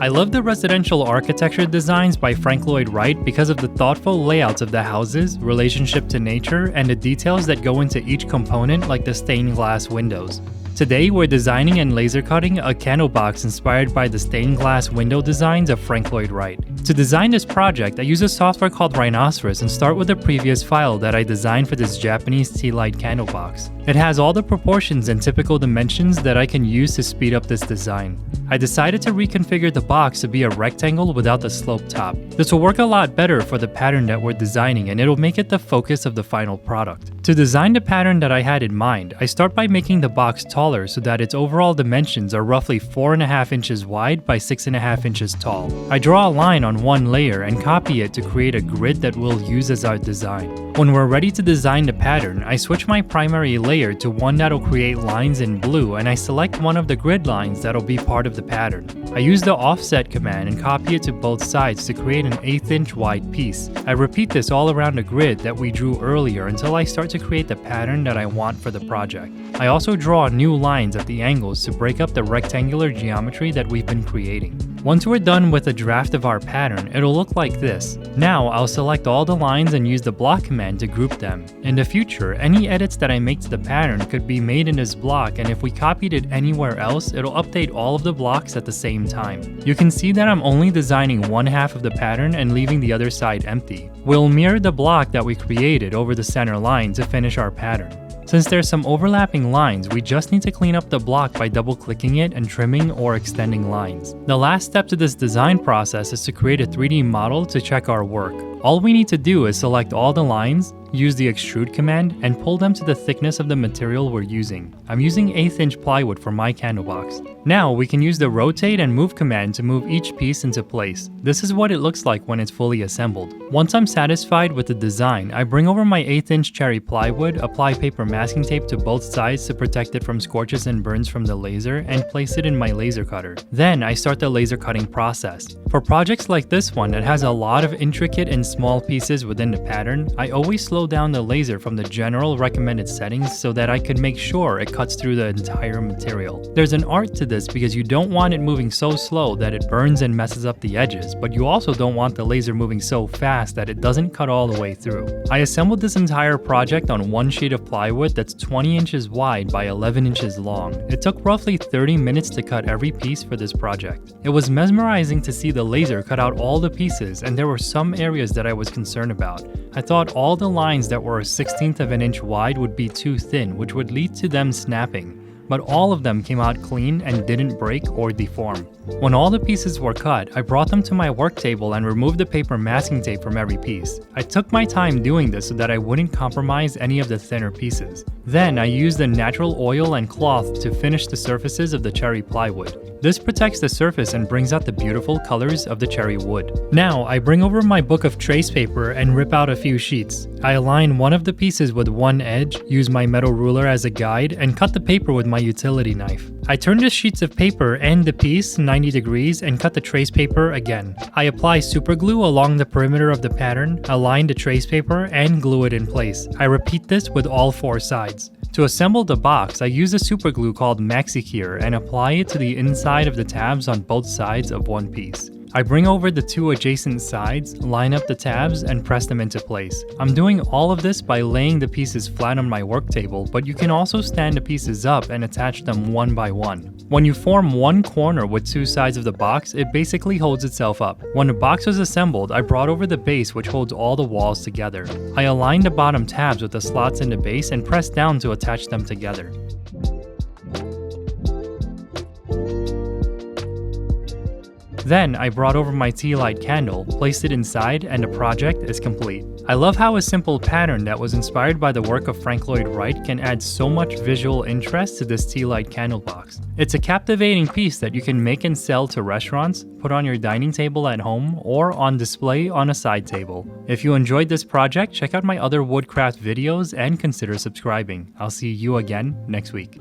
I love the residential architecture designs by Frank Lloyd Wright because of the thoughtful layouts of the houses, relationship to nature, and the details that go into each component like the stained glass windows. Today, we're designing and laser cutting a candle box inspired by the stained glass window designs of Frank Lloyd Wright. To design this project, I use a software called Rhinoceros and start with the previous file that I designed for this Japanese tea light candle box. It has all the proportions and typical dimensions that I can use to speed up this design. I decided to reconfigure the box to be a rectangle without the sloped top. This will work a lot better for the pattern that we're designing, and it'll make it the focus of the final product. To design the pattern that I had in mind, I start by making the box taller so that its overall dimensions are roughly 4.5 inches wide by 6.5 inches tall. I draw a line on one layer and copy it to create a grid that we'll use as our design. When we're ready to design the pattern, I switch my primary layer to one that'll create lines in blue, and I select one of the grid lines that'll be part of the pattern. I use the offset command and copy it to both sides to create an 1/8 inch wide piece. I repeat this all around the grid that we drew earlier until I start to create the pattern that I want for the project. I also draw new lines at the angles to break up the rectangular geometry that we've been creating. Once we're done with a draft of our pattern, it'll look like this. Now I'll select all the lines and use the block command to group them. In the future, any edits that I make to the pattern could be made in this block, and if we copied it anywhere else, it'll update all of the blocks at the same time. You can see that I'm only designing one half of the pattern and leaving the other side empty. We'll mirror the block that we created over the center line to finish our pattern. Since there's some overlapping lines, we just need to clean up the block by double-clicking it and trimming or extending lines. The last step to this design process is to create a 3D model to check our work. All we need to do is select all the lines, use the extrude command, and pull them to the thickness of the material we're using. I'm using 1/8 inch plywood for my candle box. Now we can use the rotate and move command to move each piece into place. This is what it looks like when it's fully assembled. Once I'm satisfied with the design, I bring over my 1/8 inch cherry plywood, apply paper masking tape to both sides to protect it from scorches and burns from the laser, and place it in my laser cutter. Then I start the laser cutting process. For projects like this one that has a lot of intricate and small pieces within the pattern, I always slow down the laser from the general recommended settings so that I can make sure it cuts through the entire material. There's an art to this because you don't want it moving so slow that it burns and messes up the edges, but you also don't want the laser moving so fast that it doesn't cut all the way through. I assembled this entire project on one sheet of plywood that's 20 inches wide by 11 inches long. It took roughly 30 minutes to cut every piece for this project. It was mesmerizing to see the laser cut out all the pieces, and there were some areas that I was concerned about. I thought all the lines that were 1/16 of an inch wide would be too thin, which would lead to them snapping. But all of them came out clean and didn't break or deform. When all the pieces were cut, I brought them to my work table and removed the paper masking tape from every piece. I took my time doing this so that I wouldn't compromise any of the thinner pieces. Then I used the natural oil and cloth to finish the surfaces of the cherry plywood. This protects the surface and brings out the beautiful colors of the cherry wood. Now I bring over my book of trace paper and rip out a few sheets. I align one of the pieces with one edge, use my metal ruler as a guide, and cut the paper with my utility knife. I turn the sheets of paper and the piece 90 degrees and cut the trace paper again. I apply super glue along the perimeter of the pattern, align the trace paper, and glue it in place. I repeat this with all 4 sides. To assemble the box, I use a super glue called MaxiCure and apply it to the inside of the tabs on both sides of one piece. I bring over the 2 adjacent sides, line up the tabs, and press them into place. I'm doing all of this by laying the pieces flat on my work table, but you can also stand the pieces up and attach them one by one. When you form one corner with 2 sides of the box, it basically holds itself up. When the box was assembled, I brought over the base which holds all the walls together. I aligned the bottom tabs with the slots in the base and pressed down to attach them together. Then I brought over my tea light candle, placed it inside, and the project is complete. I love how a simple pattern that was inspired by the work of Frank Lloyd Wright can add so much visual interest to this tea light candle box. It's a captivating piece that you can make and sell to restaurants, put on your dining table at home, or on display on a side table. If you enjoyed this project, check out my other woodcraft videos and consider subscribing. I'll see you again next week.